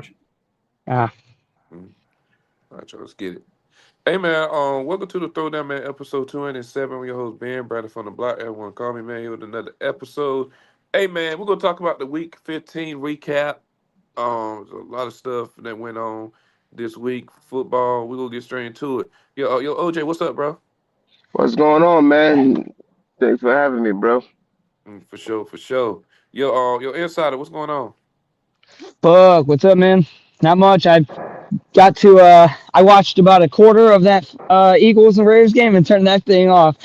sandwich. All right, y'all, let's get it. Hey man, welcome to the Throwdown Man episode 207. I'm your host Ben Bradley from the block. Everyone call me man here with another episode. Hey man, we're gonna talk about the week 15 recap. There's a lot of stuff that went on this week. Football. We're gonna get straight into it. Yo, OJ, what's up, bro? What's going on, man? Thanks for having me, bro. For sure, for sure. Yo, insider, what's going on? Fuck, what's up, man? Not much. I watched about a quarter of that Eagles and Raiders game and turned that thing off.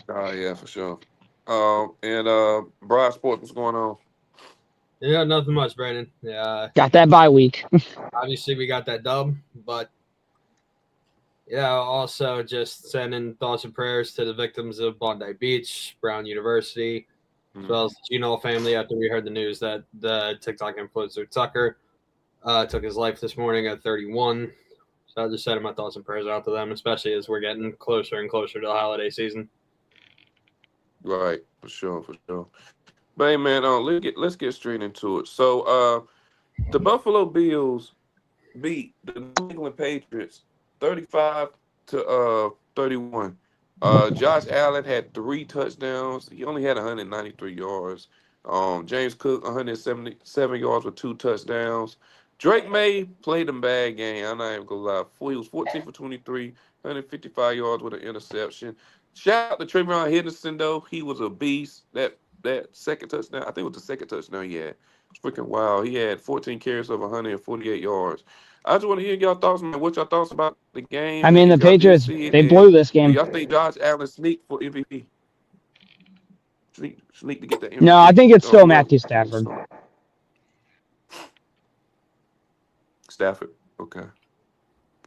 Oh yeah, for sure. And Broad Sports, what's going on? Yeah, nothing much, Brandon. Yeah, Got that bye week. obviously we got that dub, but yeah, also just sending thoughts and prayers to the victims of Bondi Beach, Brown University, as well as the Gino family after we heard the news that the TikTok influencer Tucker took his life this morning at 31. So I just sending my thoughts and prayers out to them, especially as we're getting closer and closer to the holiday season. Right, for sure, for sure. But hey, man, let's get straight into it. So, the Buffalo Bills beat the New England Patriots 35 to 31. Josh Allen had 3 touchdowns. He only had 193 yards. James Cook 177 yards with 2 touchdowns. Drake May played a bad game. I'm not even gonna lie. He was 14 for 23, 155 yards with an interception. Shout out to Trayvon Henderson though. He was a beast. That second touchdown, I think it was the second touchdown he had. It's freaking wild. He had 14 carries of 148 yards. I just want to hear y'all thoughts, man. What y'all thoughts about the game? I mean, the If y'all did Patriots, see it, they and blew this do game. y'all think Josh Allen sneaked for MVP? Sneak to get that MVP? No, I think it's still Well, Matthew Stafford. Stafford. Okay.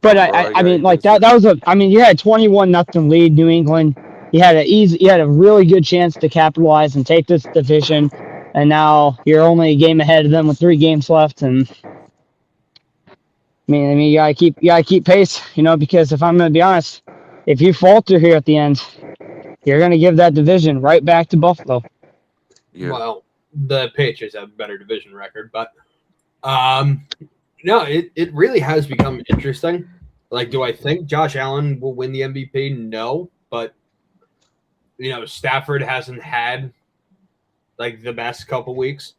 But Bro, I got mean, like anything to that say? was I mean, you had 21-0 lead, New England. You had a really good chance to capitalize and take this division, and now you're only a game ahead of them with 3 games left. And I mean, you gotta keep pace, because if I'm gonna be honest, if you falter here at the end, you're gonna give that division right back to Buffalo. Yeah. Well, the Patriots have a better division record, but no, it really has become interesting. Like, do I think Josh Allen will win the MVP? No, but Stafford hasn't had like the best couple weeks.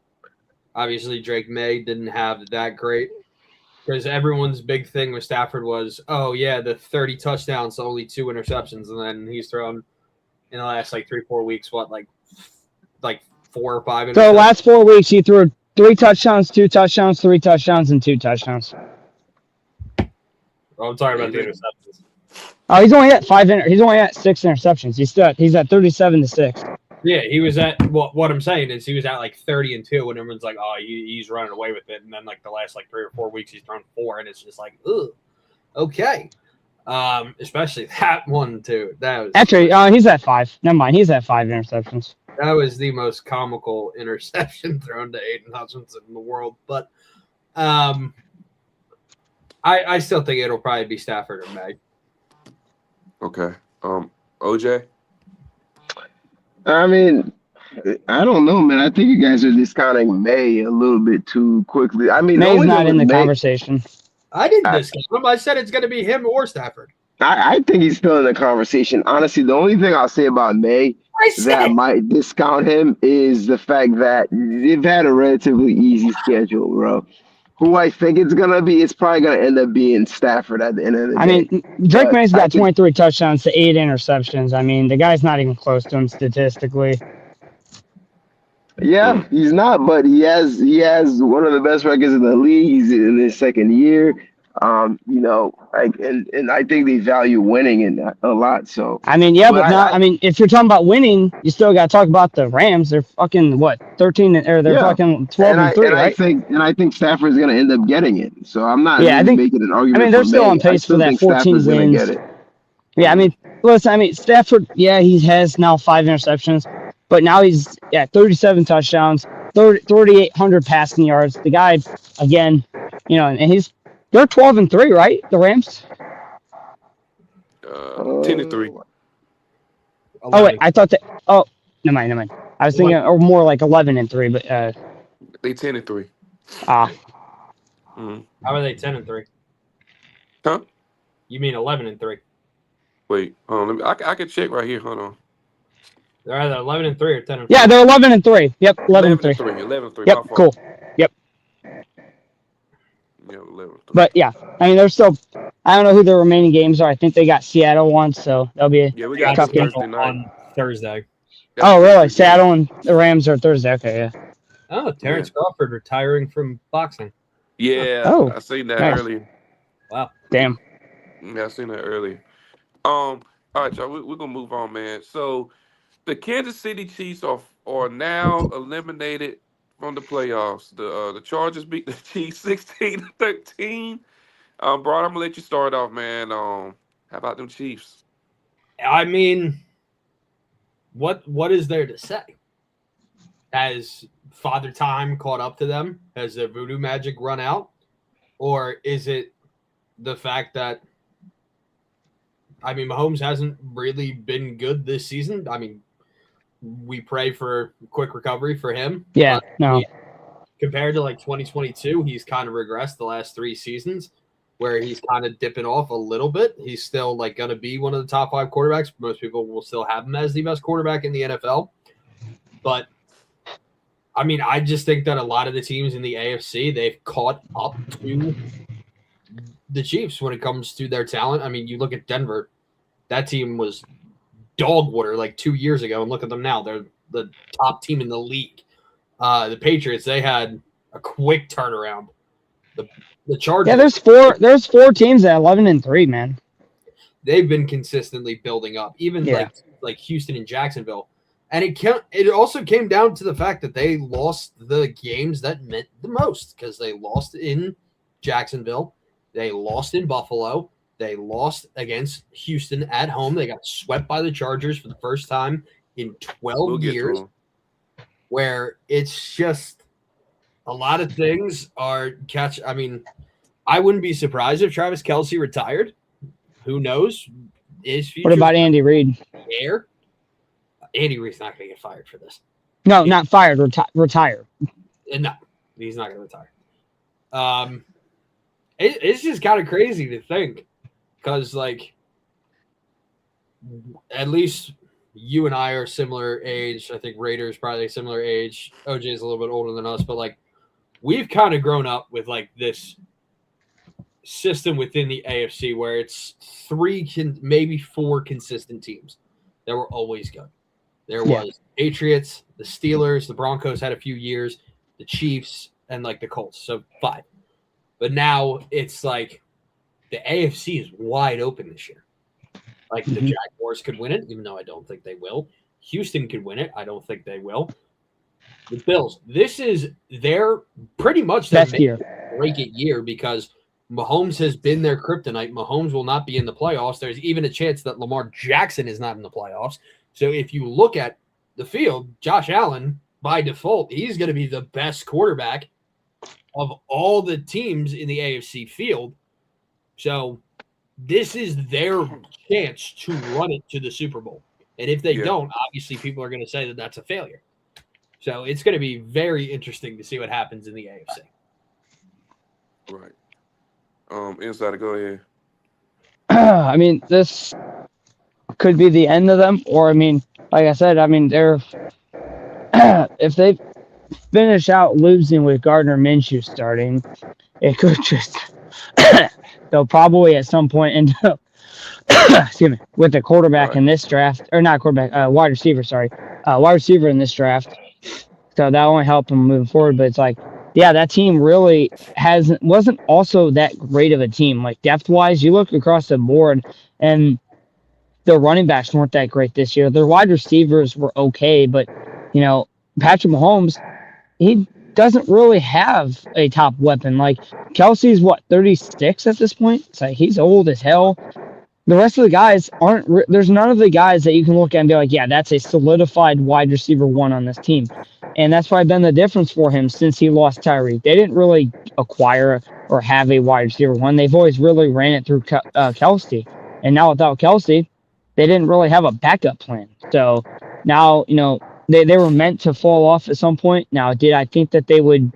Obviously, Drake May didn't have that great because everyone's big thing with Stafford was, oh yeah, the 30 touchdowns, only 2 interceptions, and then he's thrown in the last like 3-4 weeks, like 4 or 5 interceptions. So the last 4 weeks, he threw 3 touchdowns, 2 touchdowns, 3 touchdowns, and 2 touchdowns. I'm talking about the interceptions. Oh, he's only at 6 interceptions. He's at 37-6. Yeah, he was at what I'm saying is he was at like 30-2, and everyone's like, oh, he's running away with it. And then like the last like 3 or 4 weeks, he's thrown 4, and it's just like, ugh, okay. Especially that one too. That was Actually, he's at 5. Never mind, he's at 5 interceptions. That was the most comical interception thrown to Aiden Hutchinson in the world. But I still think it'll probably be Stafford or May. Okay. OJ? I mean, I don't know, man. I think you guys are discounting May a little bit too quickly. I mean, May's not in the conversation. I didn't discount him. I said it's going to be him or Stafford. I think he's still in the conversation. Honestly, the only thing I'll say about May that might discount him is the fact that they've had a relatively easy schedule, bro. Who I think it's going to be, it's probably going to end up being Stafford at the end of the day. I mean, Drake May's got 23 touchdowns to 8 interceptions. I mean, the guy's not even close to him statistically. Yeah, he's not, but he has one of the best records in the league. He's in his second year. And I think they value winning in that a lot. So I mean, if you're talking about winning, you still got to talk about the Rams. They're fucking what 13 or they're fucking 12-3, right? I think Stafford's gonna end up getting it. So I'm not making an argument. I mean, they're still on pace for that 14 wins. Yeah, I mean, listen, Stafford, he has now 5 interceptions, but now he's 37 touchdowns, 3,800 passing yards. The guy, again, and they're 12-3, right? The Rams. 10-3. Oh wait, I thought that. Oh, never mind. I was thinking, or more like 11-3, but they 10-3. Mm. How are they 10-3? Huh? You mean 11-3? Wait, let me. I can check right here. Hold on. They're either 11-3 or 10-4. Yeah, they're 11-3. Yep, 11-3. 11-3. Yep, My fault. cool. Yep. Yeah, 11-3. But yeah, I mean, they're still. I don't know who the remaining games are. I think they got Seattle once, so that'll be a We got tough game. Thursday night. On Thursday. Oh, really? Seattle and the Rams are Thursday. Okay, yeah. Oh, Terrence Crawford retiring from boxing. Yeah. Oh, I seen that nice. earlier. Wow. Damn. Yeah, I seen that earlier. All right, y'all. We're gonna move on, man. So the Kansas City Chiefs are now eliminated from the playoffs. The Chargers beat the Chiefs 16-13. Brian, I'm gonna let you start off, man. How about them Chiefs? I mean, what is there to say? Has Father Time caught up to them? Has their voodoo magic run out? Or is it the fact that, I mean, Mahomes hasn't really been good this season? I mean, we pray for quick recovery for him. Yeah, no. Compared to like 2022, he's kind of regressed the last 3 seasons where he's kind of dipping off a little bit. He's still like going to be one of the top 5 quarterbacks. Most people will still have him as the best quarterback in the NFL. But I mean, I just think that a lot of the teams in the AFC, they've caught up to the Chiefs when it comes to their talent. I mean, you look at Denver, that team was dog water like 2 years ago, and look at them now. They're the top team in the league. The Patriots, they had a quick turnaround. The Chargers. Yeah, there's four teams at 11-3, man. They've been consistently building up, even like Houston and Jacksonville. And it also came down to the fact that they lost the games that meant the most, because they lost in Jacksonville, they lost in Buffalo, they lost against Houston at home. They got swept by the Chargers for the first time in 12 years, where it's just a lot of things are I mean, I wouldn't be surprised if Travis Kelce retired. Who knows? What about Andy Reid? Andy Reid's not going to get fired for this. No, not fired. Retire. No, he's not going to retire. It's just kind of crazy to think, because like, at least you and I are similar age. I think Raiders probably a similar age. OJ is a little bit older than us, but like, we've kind of grown up with like this system within the AFC where it's 3, maybe 4 consistent teams that were always good. There was Patriots, the Steelers, the Broncos had a few years, the Chiefs, and like the Colts. So 5. But now it's like the AFC is wide open this year. Like the Jaguars could win it, even though I don't think they will. Houston could win it. I don't think they will. The Bills, this is their pretty much their break it year, because Mahomes has been their kryptonite. Mahomes will not be in the playoffs. There's even a chance that Lamar Jackson is not in the playoffs. So if you look at the field, Josh Allen, by default, he's going to be the best quarterback of all the teams in the AFC field. So this is their chance to run it to the Super Bowl. And if they don't, obviously people are going to say that that's a failure. So it's going to be very interesting to see what happens in the AFC. Right. Insider, go ahead. I mean, this could be the end of them, or I mean, like I said, I mean, they're if they finish out losing with Gardner Minshew starting, it could just they'll probably at some point end up excuse me, with the quarterback in this draft, or not quarterback, wide receiver in this draft. So that won't help them moving forward. But it's like, yeah, that team really wasn't also that great of a team. Like depth wise, you look across the board, and their running backs weren't that great this year. Their wide receivers were okay, but you know, Patrick Mahomes, he doesn't really have a top weapon. Like Kelsey's 36 at this point. It's like he's old as hell. The rest of the guys there's none of the guys that you can look at and be like, yeah, that's a solidified wide receiver 1 on this team. And that's probably been the difference for him since he lost Tyreek. They didn't really acquire or have a wide receiver 1. They've always really ran it through Kelsey. And now without Kelsey, they didn't really have a backup plan. So now, you know, they were meant to fall off at some point. Now, did I think that they would,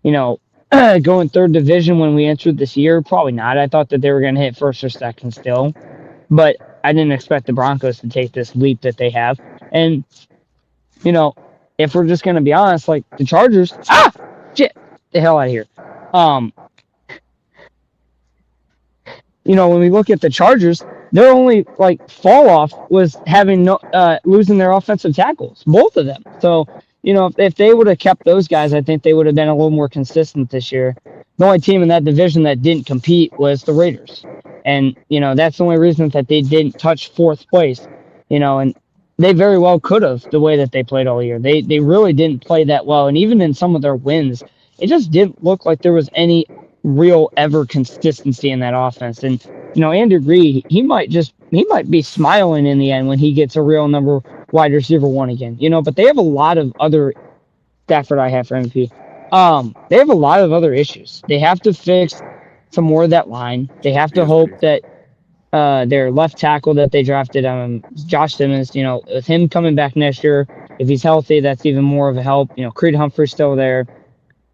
you know, going third division when we entered this year? Probably not. I thought that they were going to hit first or second still, but I didn't expect the Broncos to take this leap that they have. And, you know, if we're just going to be honest, like the Chargers, shit, the hell out of here. When we look at the Chargers, their only like fall off was having losing their offensive tackles, both of them. So, if they would have kept those guys, I think they would have been a little more consistent this year. The only team in that division that didn't compete was the Raiders. And, that's the only reason that they didn't touch fourth place, and they very well could have the way that they played all year. They really didn't play that well. And even in some of their wins, it just didn't look like there was any real ever consistency in that offense. And, Andy Reid, he might be smiling in the end when he gets a real number wide receiver one again, but they have a lot of other Stafford I have for MVP. They have a lot of other issues. They have to fix some more of that line. They have to hope that their left tackle that they drafted, Josh Simmons, with him coming back next year, if he's healthy, that's even more of a help. Creed Humphrey's still there.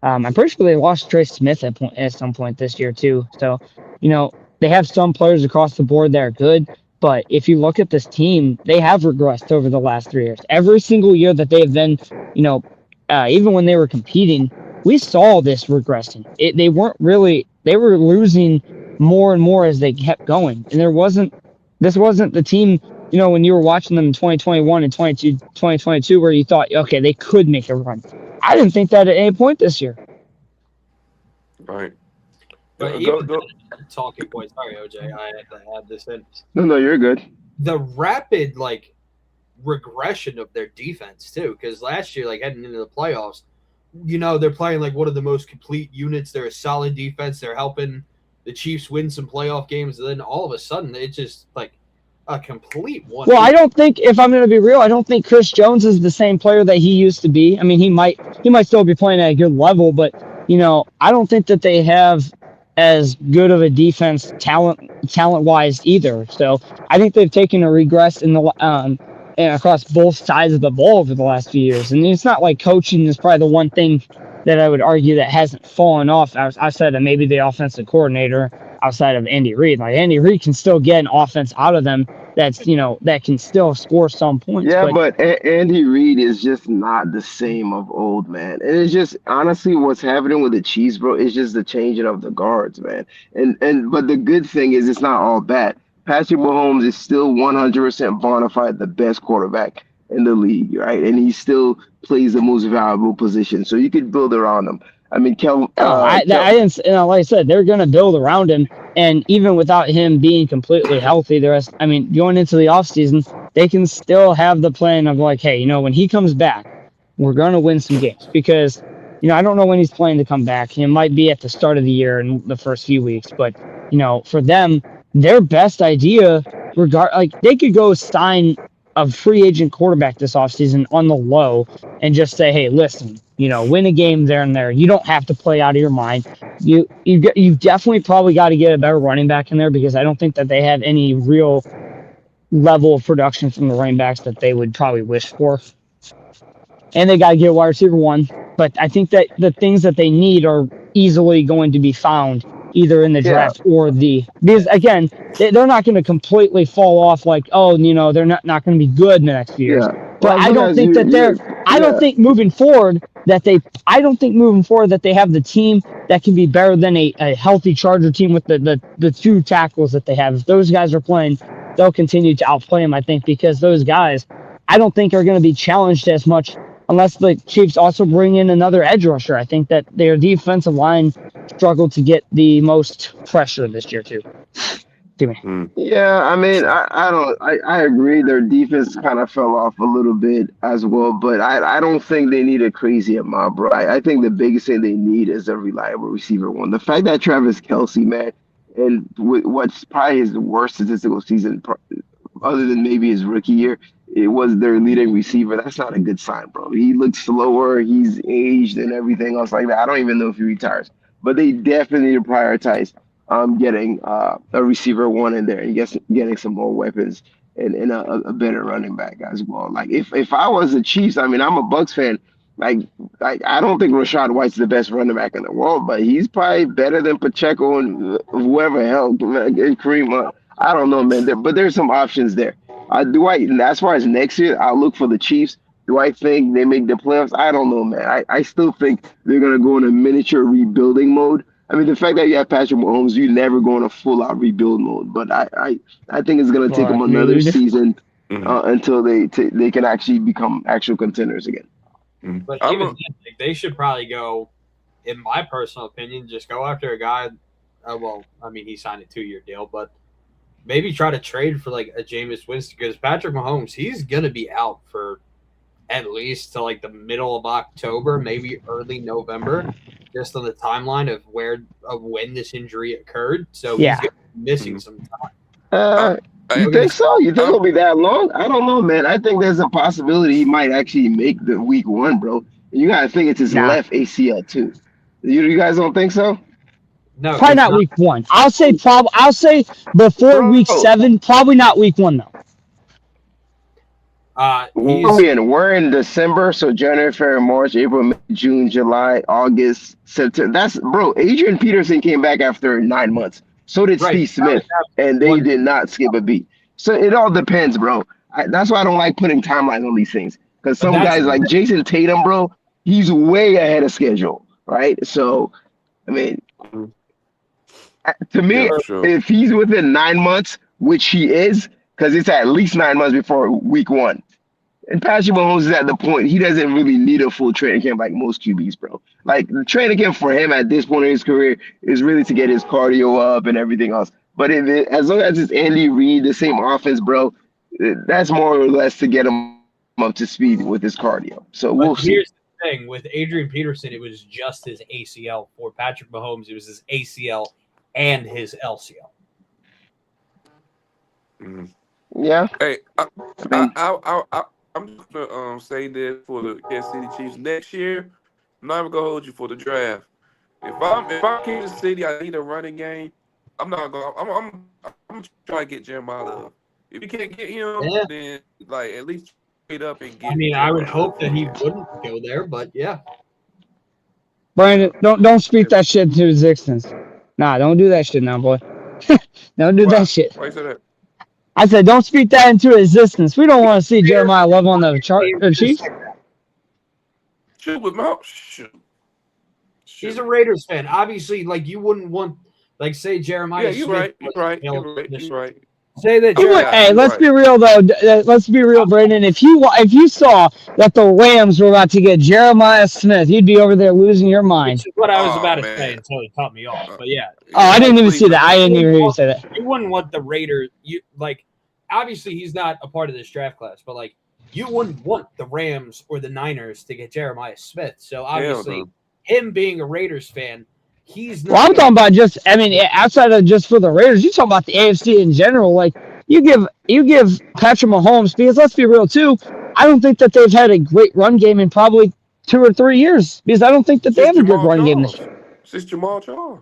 I'm pretty sure they lost Trey Smith at some point this year too. So, they have some players across the board that are good, but if you look at this team, they have regressed over the last 3 years. Every single year that they have been, even when they were competing, we saw this regressing. They were losing more and more as they kept going. And this wasn't the team, when you were watching them in 2021 and 2022, where you thought, okay, they could make a run. I didn't think that at any point this year. Right. But even talking points, sorry, OJ, I had to add this in. No, you're good. The rapid, regression of their defense, too, because last year, heading into the playoffs, they're playing one of the most complete units. They're a solid defense. They're helping the Chiefs win some playoff games. And then all of a sudden, it's just a complete one. Well, I don't think, if I'm going to be real, I don't think Chris Jones is the same player that he used to be. I mean, he might still be playing at a good level, but, I don't think that they have as good of a defense talent-wise either. So I think they've taken a regress in the and across both sides of the ball over the last few years. And it's not like coaching is probably the one thing that I would argue that hasn't fallen off outside of maybe the offensive coordinator, outside of Andy Reid. Andy Reid can still get an offense out of them that's, that can still score some points. Yeah, but Andy Reid is just not the same of old, man. And it's just, honestly, what's happening with the Chiefs, bro, is just the changing of the guards, man. But the good thing is it's not all bad. Patrick Mahomes is still 100% bona fide the best quarterback in the league, right? And he still plays the most valuable position. So you could build around him. I mean, like I said, they're going to build around him. And even without him being completely healthy, going into the offseason, they can still have the plan of hey, when he comes back, we're going to win some games. Because, I don't know when he's planning to come back. It might be at the start of the year in the first few weeks. But, for them, their best idea, they could go sign a free agent quarterback this offseason on the low and just say, hey, listen, win a game there and there. You don't have to play out of your mind. You definitely probably got to get a better running back in there, because I don't think that they have any real level of production from the running backs that they would probably wish for. And they got to get a wide receiver one. But I think that the things that they need are easily going to be found either in the draft or because again, they're not going to completely fall off they're not going to be good in the next few years. But I don't think moving forward that they have the team that can be better than a healthy Charger team with the two tackles that they have. If those guys are playing, they'll continue to outplay them, I think, because those guys, I don't think are going to be challenged as much unless the Chiefs also bring in another edge rusher. I think that their defensive line struggled to get the most pressure this year too. Yeah, I mean, I agree. Their defense kind of fell off a little bit as well, but I don't think they need a crazy amount, bro. I think the biggest thing they need is a reliable receiver one. The fact that Travis Kelce, man, and what's probably his worst statistical season, other than maybe his rookie year, it was their leading receiver. That's not a good sign, bro. He looks slower. He's aged and everything else like that. I don't even know if he retires, but they definitely need to prioritize getting a receiver one in there and getting some more weapons and a better running back as well. If I was the Chiefs, I mean, I'm a Bucs fan, Like, I don't think Rashad White's the best running back in the world, but he's probably better than Pacheco and whoever hell Kareem Hunt. I don't know, man. But there's some options there. As far as next year, I'll look for the Chiefs. Do I think they make the playoffs? I don't know, man. I still think they're gonna go in a miniature rebuilding mode. I mean, the fact that you have Patrick Mahomes, you never go in a full out rebuild mode. But I think it's gonna take them another season until they can actually become actual contenders again. But even then, they should probably go, in my personal opinion, just go after a guy. Well, I mean, he signed a 2-year deal, but maybe try to trade for like a Jameis Winston, because Patrick Mahomes, he's gonna be out for at least to like the middle of October, maybe early November, just on the timeline of when this injury occurred. So he's gonna be missing some time. You think so? You think it'll be that long? I don't know, man. I think there's a possibility he might actually make the week 1, bro. You gotta think it's his left ACL too. You guys don't think so? No, probably not week 1. I'll say before week 7. Probably not week 1 though. We're in December, so January, February, March, April, May, June, July, August, September. Adrian Peterson came back after 9 months. So did Steve Smith, and they did not skip a beat. So it all depends, bro. That's why I don't like putting timelines on these things. Because some guys like Jason Tatum, bro, he's way ahead of schedule, right? So, I mean, to me, if he's within 9 months, which he is, because it's at least 9 months before week 1. And Patrick Mahomes is at the point he doesn't really need a full training camp like most QBs, bro. Like the training camp for him at this point in his career is really to get his cardio up and everything else. But as long as it's Andy Reid, the same offense, bro, that's more or less to get him up to speed with his cardio. So we'll see. Here's the thing with Adrian Peterson, it was just his ACL. For Patrick Mahomes, it was his ACL and his LCL. Yeah. Hey, I'm just gonna say this for the Kansas City Chiefs next year. I'm not even gonna hold you for the draft. If I'm Kansas City, I need a running game. I'm not gonna. I'm trying to get Jeremiah Love. If you can't get him, then like at least trade up and get. I mean, I would hope that he wouldn't go there, but yeah. Brandon, don't speak that shit into existence. Nah, don't do that shit now, boy. Don't do that shit. Why you say that? I said, don't speak that into existence. We don't want to see Jeremiah Love on the Chiefs. Shoot with mouth. Shoot. He's a Raiders fan. Obviously, like you wouldn't want, like, say Jeremiah. Yeah, you're right. You're right. Say that. Hey, let's be real though. Let's be real, Brandon. If you saw that the Rams were about to get Jeremiah Smith, you'd be over there losing your mind. Which is what I was about to say until he cut me off. But yeah. Oh, I didn't even see that. I didn't even hear you say that. You wouldn't want the Raiders. Obviously he's not a part of this draft class, but like you wouldn't want the Rams or the Niners to get Jeremiah Smith. So obviously, him being a Raiders fan. He's not. Well, I'm talking about just. I mean, outside of just for the Raiders, you talking about the AFC in general. Like you give Patrick Mahomes, because let's be real too. I don't think that they've had a great run game in probably 2 or 3 years, because I don't think that they have a good run game this year. Since Jamal Charles.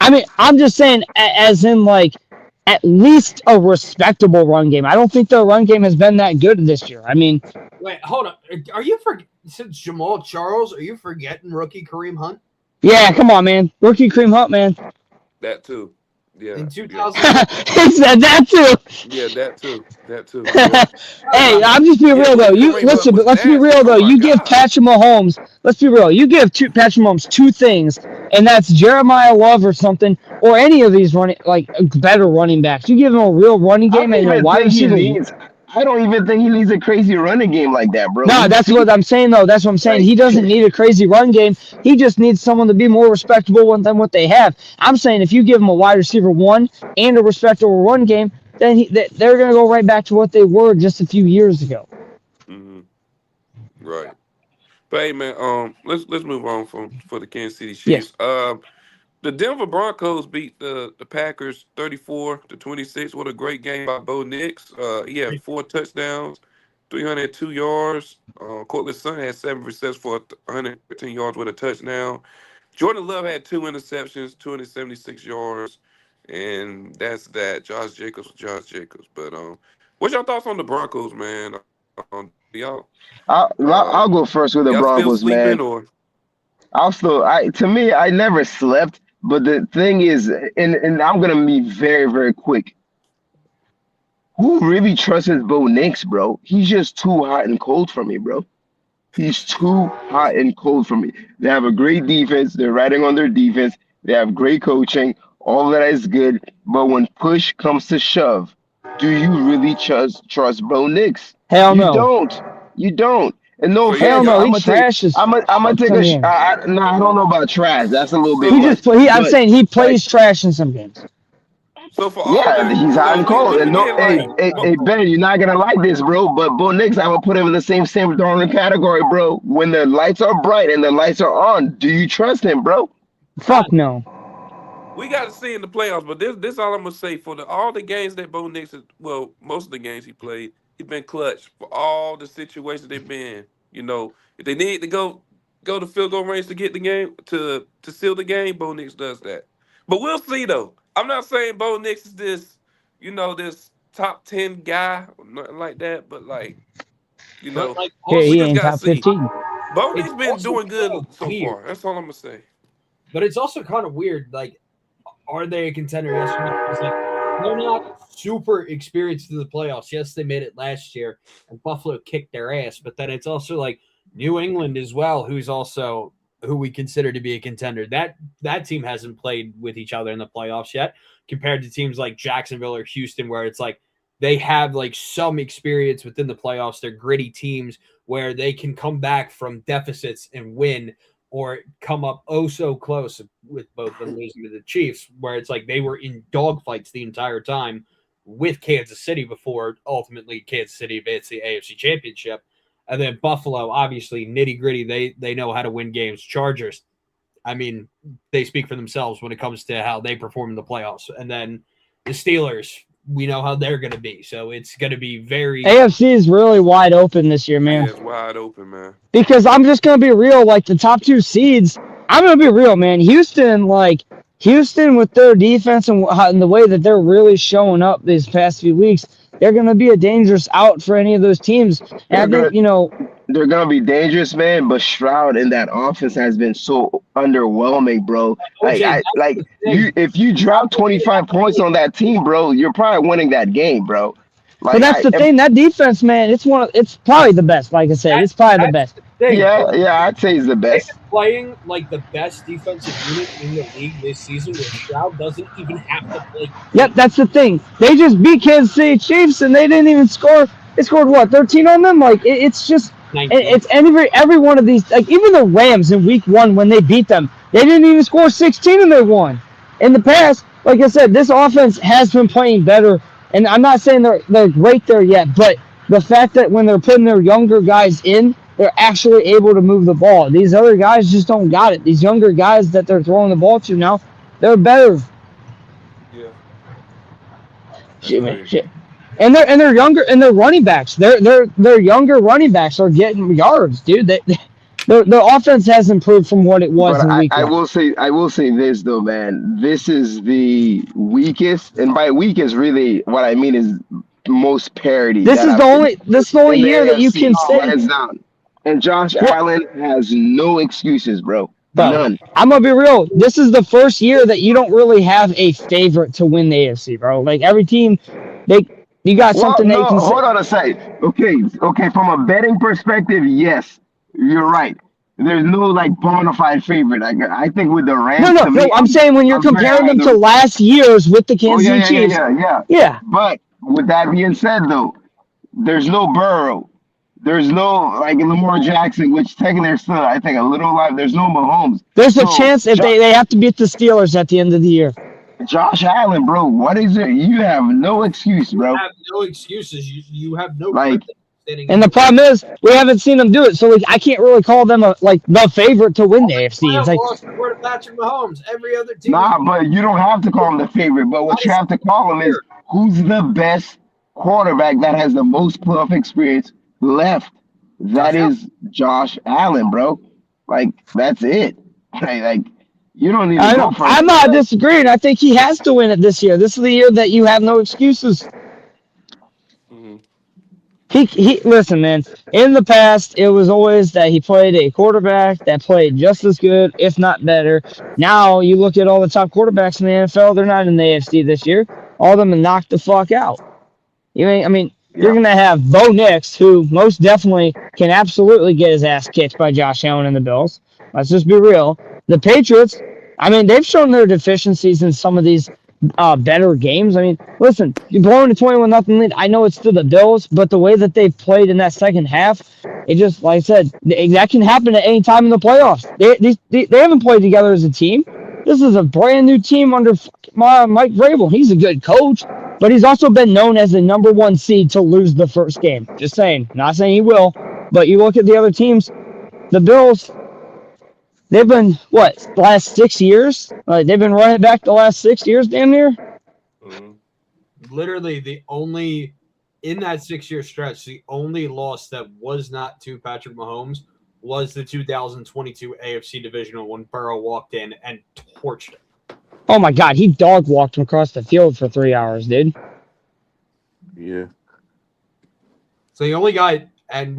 I mean, I'm just saying, as in like at least a respectable run game. I don't think the run game has been that good this year. I mean, wait, hold on. Are you since Jamal Charles? Are you forgetting rookie Kareem Hunt? Yeah, come on, man. Rookie Kareem Hunt, man. That too. Yeah. In 2000. He said that too. Yeah, that too. Hey, I'm just being real though. Let's be real though. You give Patrick Mahomes. Let's be real. You give Patrick Mahomes 2 things, and that's Jeremiah Love or something, or any of these better running backs. You give him a real running game and a wide receiver. I don't even think he needs a crazy running game like that, bro. No, that's what I'm saying, though. That's what I'm saying. He doesn't need a crazy run game. He just needs someone to be more respectable than what they have. I'm saying if you give him a wide receiver 1 and a respectable run game, then they're going to go right back to what they were just a few years ago. Mm-hmm. Right. But hey, man, let's move on for the Kansas City Chiefs. Yeah. The Denver Broncos beat the Packers 34-26. What a great game by Bo Nix. He had 4 touchdowns, 302 yards. Cortland Sutton had 7 receptions for 113 yards with a touchdown. Jordan Love had 2 interceptions, 276 yards. And that's that. Josh Jacobs. But what's your thoughts on the Broncos, man? Y'all, I'll go first with the y'all still Broncos, man. sleeping or? To me, I never slept. But the thing is, and I'm gonna be very, very quick. Who really trusts Bo Nix, bro? He's just too hot and cold for me, bro. He's too hot and cold for me. They have a great defense. They're riding on their defense. They have great coaching. All that is good. But when push comes to shove, do you really trust Bo Nix? Hell You no. don't. You don't. And no So, yeah, Hell offense, no, I'm he gonna take. trashes. I'm gonna take some a. games. No, I don't know about trash. That's a little bit So- He much. just I'm But, saying he plays trash in some games. So for all yeah, that, he's hot so and we cold. And looking no, at like, hey, Ben, you're not gonna like this, bro. But Bo Nix, I would put him in the same Darnold category, bro. When the lights are bright and the lights are on, do you trust him, bro? Fuck no. we got to see in the playoffs. But this all I'm gonna say for all the games that Bo Nix, most of the games he played, he's been clutch for all the situations they've been. You know, if they need to go to field goal range to get the game to seal the game, Bo Nix does that. But we'll see though. I'm not saying Bo Nix is this, this top 10 guy or nothing like that. But like, But like Yeah, we he just ain't gotta top see. 15. Bo it's Nix been also doing good kind of so weird. far. That's all I'm gonna say. But it's also kind of weird. Like, are they a contender? Yes or no? It's like they're not super experienced in the playoffs. Yes, they made it last year, and Buffalo kicked their ass. But then it's also like New England as well, who we consider to be a contender. That team hasn't played with each other in the playoffs yet, compared to teams like Jacksonville or Houston, where it's like they have like some experience within the playoffs. They're gritty teams where they can come back from deficits and win, or come up oh so close, with both of them losing to the Chiefs, where it's like they were in dogfights the entire time with Kansas City before ultimately Kansas City advanced the AFC Championship. And then Buffalo, obviously nitty gritty, they know how to win games. Chargers, I mean, they speak for themselves when it comes to how they perform in the playoffs. And then the Steelers, we know how they're going to be. So it's going to be very. AFC is really wide open this year, man. Yeah, it's wide open, man. Because I'm just gonna be real, like the top 2 seeds. I'm gonna be real, man. Houston with their defense and the way that they're really showing up these past few weeks, they're gonna be a dangerous out for any of those teams. And I think they're gonna be dangerous, man. But Stroud in that offense has been so underwhelming, bro. If you drop 25 points on that team, bro, you're probably winning that game, bro. But that's the thing. That defense, man, it's probably the best. Like I said, it's probably the best. Yeah, I'd say he's the best. They've been playing like the best defensive unit in the league this season, where Stroud doesn't even have to play. Yep, that's the thing. They just beat Kansas City Chiefs, and they didn't even score. They scored what, 13 on them? Like it's just 19. It's every one of these. Like even the Rams in Week 1 when they beat them, they didn't even score 16 and they won. In the past, like I said, this offense has been playing better. And I'm not saying they're great there yet, but the fact that when they're putting their younger guys in, they're actually able to move the ball. These other guys just don't got it. These younger guys that they're throwing the ball to now, they're better. Yeah. Shit. And they're younger, and they're running backs. Their younger running backs are getting yards, dude. The offense has improved from what it was in Week 1. I will say this though, man. This is the weakest, and by weakest, really, what I mean is most parity. This is the only year that you can say. Hands down. And Josh Allen has no excuses, bro. None. I'm gonna be real. This is the first year that you don't really have a favorite to win the AFC, bro. Like every team, you got something they can say. Hold on a second. Okay. From a betting perspective, yes, you're right. There's no like bona fide favorite. I think with the Rams. No. I'm saying when you're comparing them to last year's with the Kansas City Chiefs. Yeah. But with that being said, though, there's no Burrow. There's no like Lamar Jackson, which technically they're still, I think, a little alive. There's no Mahomes. There's a chance if they have to beat the Steelers at the end of the year. Josh Allen, bro, what is it? You have no excuse, bro. You have no excuses. You have no And the problem is we haven't seen them do it, so I can't really call them the favorite to win the AFC. It's like to Patrick Mahomes. Every other team. Nah, but you don't have to call him the favorite. But what you have to call him is who's the best quarterback that has the most playoff experience left. That is Josh Allen, bro. Like that's it. Like you don't need to go for it. I'm not disagreeing. I think he has to win it this year. This is the year that you have no excuses. Mm-hmm. He listen, man. In the past, it was always that he played a quarterback that played just as good, if not better. Now you look at all the top quarterbacks in the NFL; they're not in the AFC this year. All of them are knocked the fuck out. You're gonna have Bo Nix, who most definitely can absolutely get his ass kicked by Josh Allen and the Bills. Let's just be real. The Patriots, they've shown their deficiencies in some of these better games. Listen, you're blowing a 21-0 lead. I know it's to the Bills, but the way that they've played in that second half, it just, like I said, that can happen at any time in the playoffs. They haven't played together as a team. This is a brand new team under Mike Vrabel. He's a good coach, but he's also been known as the number one seed to lose the first game. Just saying. Not saying he will, but you look at the other teams, the Bills, they've been, the last 6 years? They've been running back the last 6 years, damn near? Literally, in that 6-year stretch, the only loss that was not to Patrick Mahomes was the 2022 AFC Divisional when Burrow walked in and torched him. Oh my God, he dog walked him across the field for 3 hours, dude. Yeah. So the only guy, and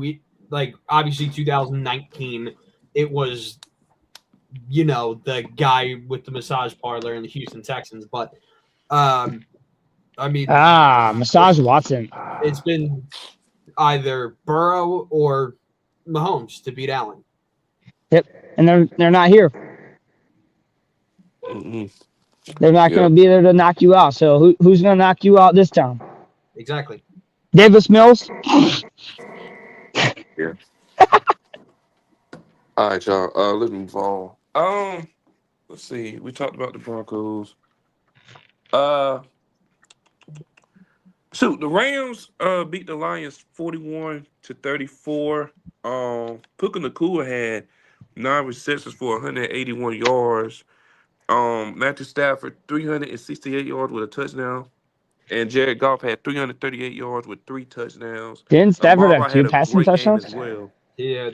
obviously 2019, it was, the guy with the massage parlor in the Houston Texans. But, Massage Watson. It's been either Burrow or Mahomes to beat Allen. Yep, and they're not here. Mm-hmm. They're not going to be there to knock you out. So who's going to knock you out this time? Exactly. Davis Mills? Yeah. All right, y'all. Let's move on. Let's see. We talked about the Broncos. The Rams beat the Lions 41-34. Puka Nacua had 9 receptions for 181 yards. Matthew Stafford 368 yards with a touchdown, and Jared Goff had 338 yards with 3 touchdowns. Didn't Stafford have 2 had a passing great touchdowns? game as well. Yeah,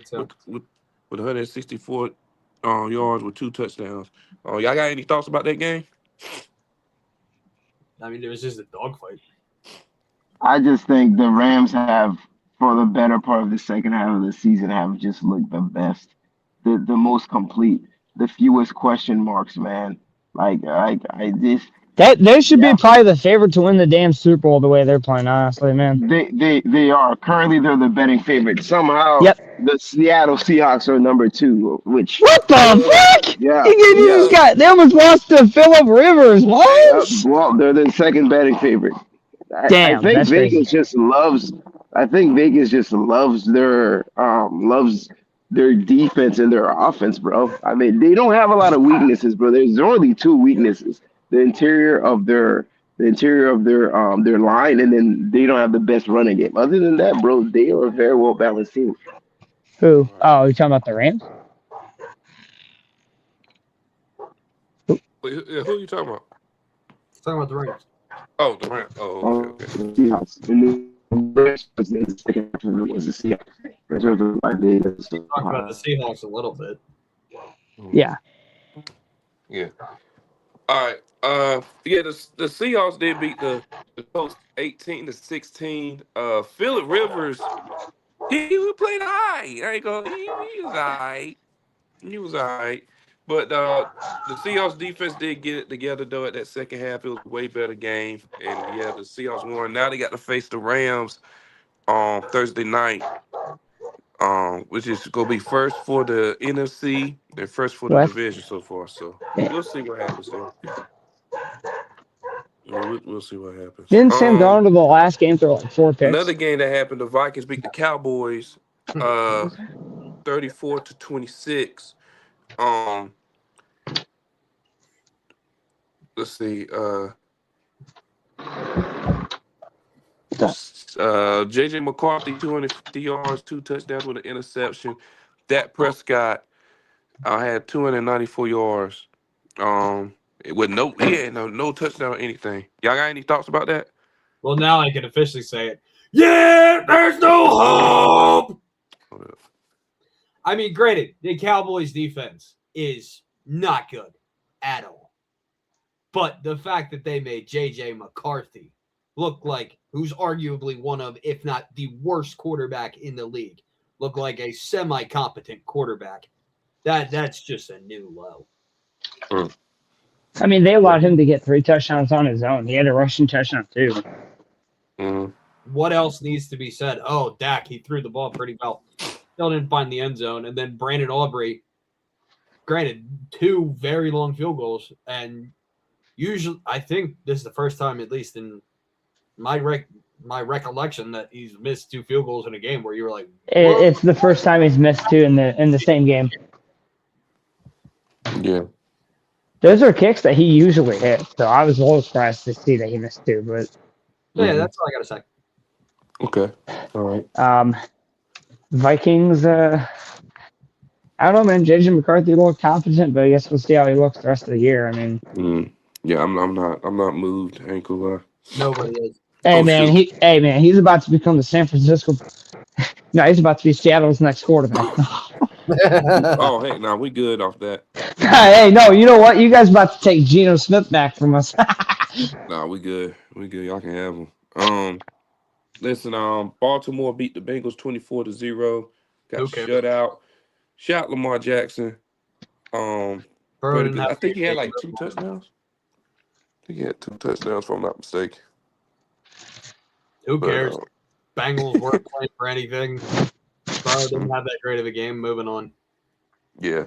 with 164 yards with 2 touchdowns. Y'all got any thoughts about that game? It was just a dogfight. I just think the Rams have, for the better part of the second half of the season, have just looked the best, the most complete, the fewest question marks, man. They should be probably the favorite to win the damn Super Bowl the way they're playing, honestly, man. They are. Currently, they're the betting favorite. Somehow, the Seattle Seahawks are number 2, which... What the fuck? Yeah. They almost lost to Phillip Rivers. What? Well, they're the second betting favorite. Damn, I think Vegas just loves their defense and their offense, bro. They don't have a lot of weaknesses, bro. There's only 2 weaknesses: the interior of their line, and then they don't have the best running game. Other than that, bro, they are a very well balanced team. Who? Oh, you're talking about the Rams? Who are you talking about? Talking about the Rams. Oh, the Rams. Oh, okay. The Seahawks. And the second half of it was the Seahawks. Talk about the Seahawks a little bit. Yeah. Yeah. All right. The Seahawks did beat the Colts 18-16. Phillip Rivers, he played all right. There you go. He was all right. He was all right. But the Seahawks defense did get it together, though, at that second half. It was a way better game. And, the Seahawks won. Now they got to face the Rams on Thursday night, which is going to be first for the NFC and first for the division so far. So we'll see what happens there. We'll see what happens. Didn't Sam Darnold the last game throw 4 picks? Another game that happened, the Vikings beat the Cowboys 34-26. Let's see. JJ McCarthy 250 yards, 2 touchdowns with an interception. Dak Prescott had 294 yards. With no touchdown or anything. Y'all got any thoughts about that? Well, now I can officially say it. Yeah, there's no hope. Granted, the Cowboys defense is not good at all. But the fact that they made J.J. McCarthy look like who's arguably one of, if not the worst quarterback in the league, look like a semi-competent quarterback. That's just a new low. I mean, they allowed him to get 3 touchdowns on his own. He had a rushing touchdown too. Mm-hmm. What else needs to be said? Oh, Dak, he threw the ball pretty well. Still didn't find the end zone. And then Brandon Aubrey, granted, 2 very long field goals. And usually, I think this is the first time, at least in my recollection, that he's missed 2 field goals in a game where you were like, whoa. It's the first time he's missed 2 in the same game. Yeah. Those are kicks that he usually hits. So I was a little surprised to see that he missed 2. But yeah, that's all I got to say. Okay. All right. Vikings, I don't know, man. JJ McCarthy a little competent, but I guess we'll see how he looks the rest of the year. I mean, yeah, I'm not moved. I ain't gonna lie. Nobody is. Hey, he's about to become the San Francisco. No, he's about to be Seattle's next quarterback. Oh, hey, nah, we good off that. Hey, no, you know what? You guys about to take Geno Smith back from us. Nah, we good. We good. Y'all can have him. Listen, Baltimore beat the Bengals 24-0. Got shut out. Shot Lamar Jackson. Pretty good. I think he had like 2 touchdowns. I think he had 2 touchdowns, if I'm not mistaken. Who cares? Bengals weren't playing for anything. Burrow didn't have that great of a game. Moving on. Yeah.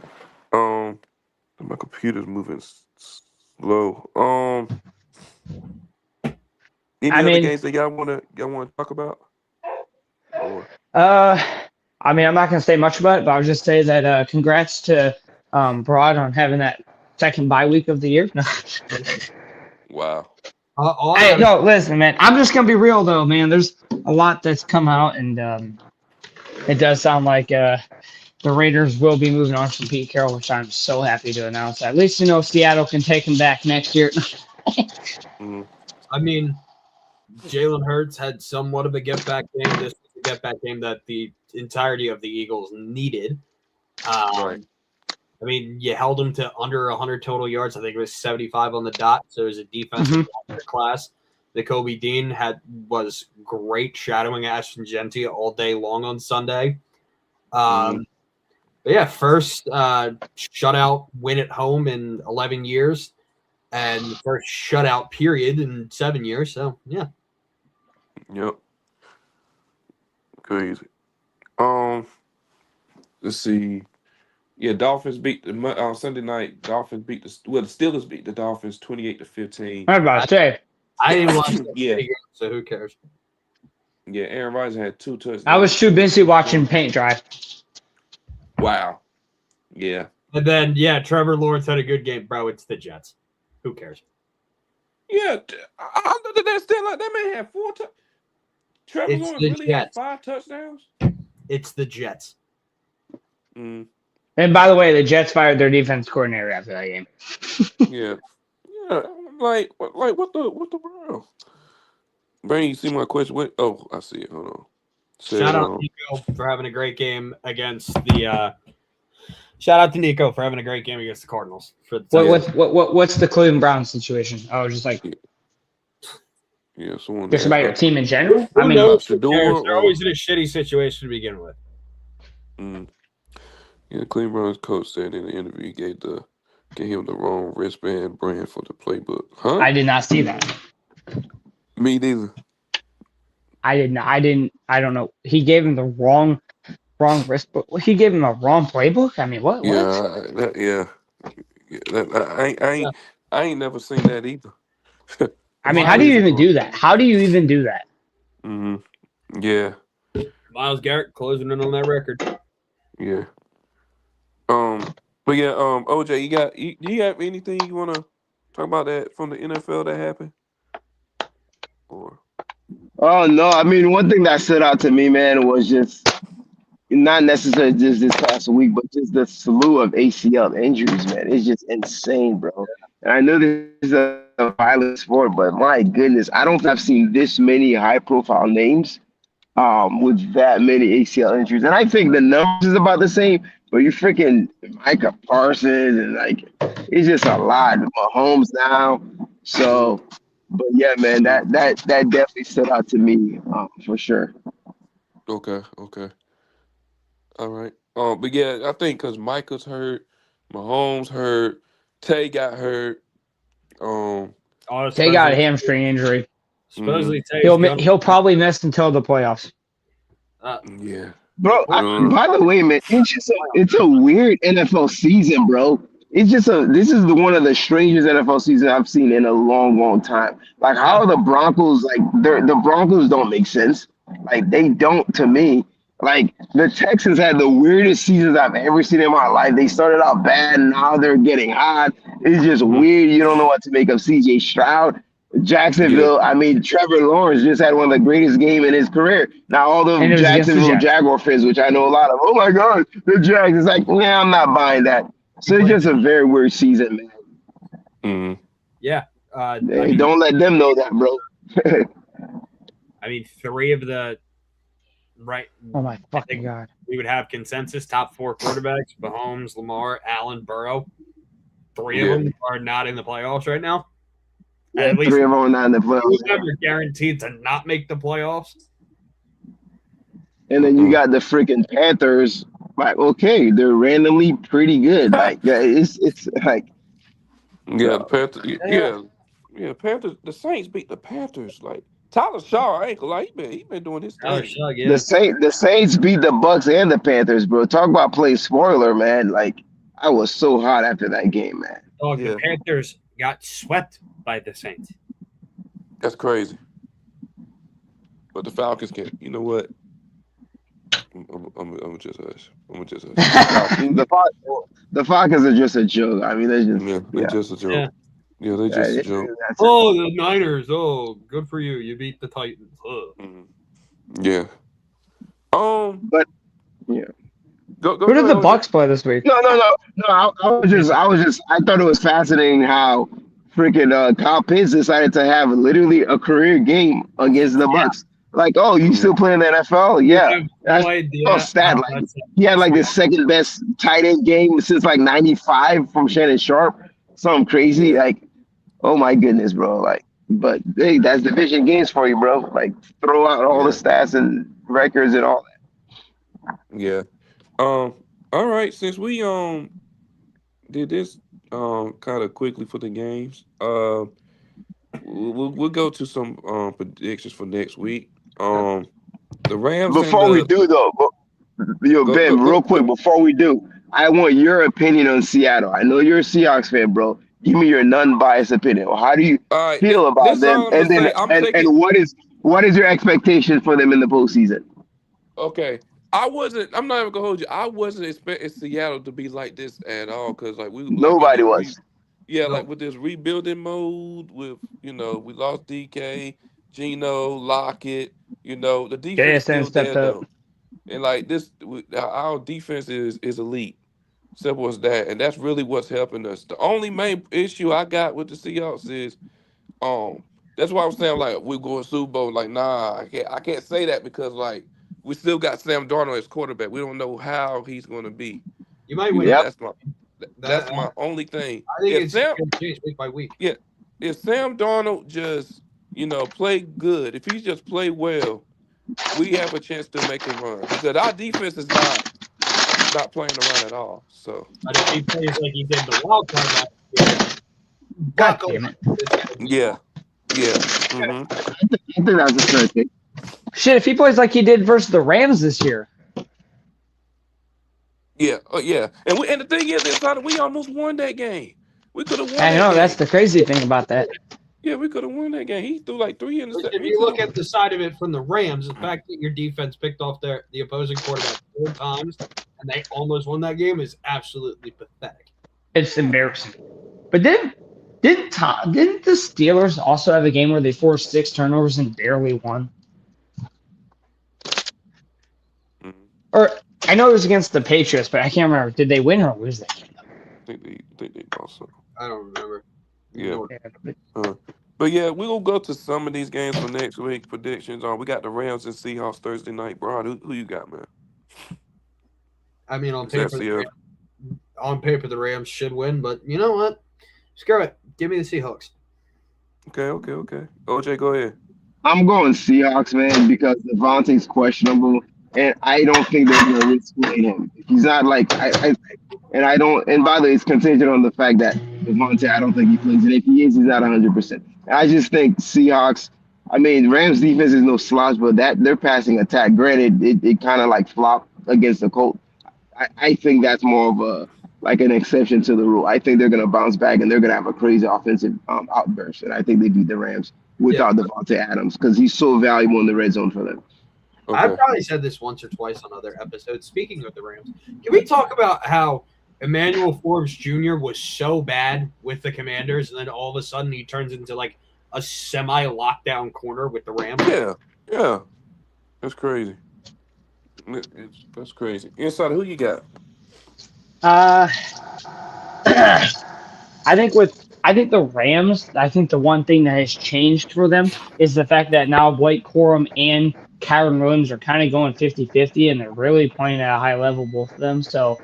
My computer's moving slow. Any other games that y'all wanna talk about? I mean, I'm not gonna say much about it, but I'll just say that congrats to Broad on having that second bye week of the year. Wow. Hey, no, listen, man. I'm just gonna be real though, man. There's a lot that's come out, and it does sound like the Raiders will be moving on from Pete Carroll, which I'm so happy to announce. At least Seattle can take him back next year. I mean, Jalen Hurts had somewhat of a get-back game. This was a get-back game that the entirety of the Eagles needed. Right. I mean, you held him to under 100 total yards. I think it was 75 on the dot. So it was a defensive class. Nakobe Dean was great shadowing Ashton Genty all day long on Sunday. But yeah, first shutout win at home in 11 years. And the first shutout period in 7 years. So, yeah. Yep. Crazy. Let's see. Yeah, Dolphins beat on Sunday night. Dolphins beat the Steelers beat the Dolphins 28-15. I was about to say. I didn't watch the game, so who cares? Yeah, Aaron Rodgers had 2 touchdowns. I was too busy watching paint dry. Wow. Yeah. And then, yeah, Trevor Lawrence had a good game. Bro, it's the Jets. Who cares? Yeah, I don't understand. Like, that man had 4 touchdowns. Trevor Lawrence really had 5 touchdowns? It's the Jets. And by the way, the Jets fired their defense coordinator after that game. Yeah. Like what the world? Brandon, you see my question? I see it. Hold on. Shout out to Nico for having a great game against the. Shout out to Nico for having a great game against the Cardinals. What's the Cleveland Browns situation? Oh, just like. Yeah, someone. Just about your team in general. I mean, they're always in a shitty situation to begin with. Yeah, Cleveland Browns coach said in the interview he gave him the wrong wristband brand for the playbook. Huh? I did not see that. Me neither. I didn't. I don't know. He gave him the wrong wristbook. He gave him a wrong playbook. I mean, what? I ain't never seen that either. I mean, how do you even do that? How do you even do that? Yeah. Myles Garrett closing in on that record. Yeah. But yeah, OJ, do you have anything you want to talk about that from the NFL that happened? Oh no, I mean, one thing that stood out to me, man, was just not necessarily just this past week, but just the slew of ACL injuries, man. It's just insane, bro. And I know this is a violent sport, but my goodness, I don't think I've seen this many high-profile names with that many ACL injuries. And I think the numbers is about the same, but you freaking Micah Parsons and like it's just a lot. Mahomes now. So But yeah, man, that definitely stood out to me for sure. Okay. All right. But yeah, I think because Michael's hurt, Mahomes hurt, Tay got hurt. They got a hamstring injury. Supposedly Tay's gonna. He'll probably miss until the playoffs. Yeah. Bro, by the way, man, it's a weird NFL season, bro. This is one of the strangest NFL seasons I've seen in a long time. Like how the Broncos, like the Broncos don't make sense. Like they don't to me. Like the Texans had the weirdest seasons I've ever seen in my life. They started out bad, and now they're getting hot. It's just weird. You don't know what to make of CJ Stroud. Jacksonville, I mean, Trevor Lawrence just had one of the greatest games in his career. Now, all the Jacksonville Jaguar fans, which I know a lot of, oh my God, the Jags. It's like, nah, I'm not buying that. So it's just a very weird season, man. Mm-hmm. Yeah. Don't let them know that, bro. I mean, 3 of the Oh my fucking God. We would have consensus top 4 quarterbacks: Mahomes, Lamar, Allen, Burrow. 3 of them are not in the playoffs right now. Yeah, at least 3 of them are not in the playoffs. They're guaranteed to not make the playoffs. And then you got the freaking Panthers. Like, okay, they're randomly pretty good. Like, it's like. The Panthers. Yeah, Panthers. The Saints beat the Panthers. Like Tyler Shaw, I ain't gonna lie, he been doing his thing. Shaw, The Saints beat the Bucks and the Panthers, bro. Talk about play spoiler, man. Like, I was so hot after that game, man. Oh, the Panthers got swept by the Saints. That's crazy. But the Falcons can't. You know what? I'm just hush. The Falcons are just a joke. I mean, they're just a joke. Yeah, they're just a joke. Oh, the Niners. Oh, good for you. You beat the Titans. Yeah. But yeah. Who did the Bucks play this week? No. I thought it was fascinating how freaking Kyle Pitts decided to have literally a career game against the Bucks. Like, oh, you still play in the NFL? Yeah. That's stat. Like, he had like the second best tight end game since like '95 from Shannon Sharp. Something crazy. Like, oh my goodness, bro. Like, but hey, that's division games for you, bro. Like, throw out all the stats and records and all that. Yeah. All right. Since we did this kind of quickly for the games, we'll go to some predictions for next week. The Rams. Before we do though, Ben, real quick, before we do, I want your opinion on Seattle. I know you're a Seahawks fan, bro. Give me your non-biased opinion. How do you feel about them? And what is your expectation for them in the postseason? Okay. I'm not even gonna hold you. I wasn't expecting Seattle to be like this at all, because nobody was. Like with this rebuilding mode, with we lost DK, Geno, Lockett, the defense still there though. And like this, our defense is elite. Simple as that, and that's really what's helping us. The only main issue I got with the Seahawks is, that's why I was saying like we're going Super Bowl. Like, nah, I can't say that because like we still got Sam Darnold as quarterback. We don't know how he's going to be. You might win. That's my only thing. I think it's going to change week by week. Yeah, if Sam Darnold just play good, if he just play well, we have a chance to make a run because our defense is not playing around at all. So, but if he plays like he did the wild card last year, God damn it. Yeah. Mm-hmm. I think that's a fair thing. Shit, if he plays like he did versus the Rams this year. Yeah. And the thing is, we almost won that game. We could have won. I know, that's the crazy thing about that. Yeah, we could have won that game. He threw like 3 interceptions. If you look at the side of it from the Rams, the fact that your defense picked off the opposing quarterback 4 times and they almost won that game is absolutely pathetic. It's embarrassing. But didn't the Steelers also have a game where they forced 6 turnovers and barely won? Mm-hmm. Or I know it was against the Patriots, but I can't remember. Did they win or lose that game? I think they also. I don't remember. Yeah. But yeah, we will go to some of these games for next week. Predictions on. We got the Rams and Seahawks Thursday night. Bro, who you got, man? I mean, on paper, the Rams should win, but you know what? Screw it. Give me the Seahawks. Okay. OJ, go ahead. I'm going Seahawks, man, because Devontae's questionable, and I don't think they're gonna risk playing him. He's not like and I don't. And by the way, it's contingent on the fact that Devontae, I don't think he plays, and if he is, he's not 100%. I just think Seahawks. I mean, Rams defense is no slouch, but that their passing attack, granted, it kind of like flopped against the Colts. I think that's more of a like an exception to the rule. I think they're gonna bounce back and they're gonna have a crazy offensive outburst, and I think they beat the Rams without Devontae Adams because he's so valuable in the red zone for them. Okay. I've probably said this once or twice on other episodes. Speaking of the Rams, can we talk about how Emmanuel Forbes Jr. was so bad with the Commanders, and then all of a sudden he turns into like a semi-lockdown corner with the Rams? Yeah. That's crazy. That's crazy. Inside, who you got? I think the Rams, I think the one thing that has changed for them is the fact that now Blake Corum and Kyron Williams are kind of going 50-50, and they're really playing at a high level, both of them. So,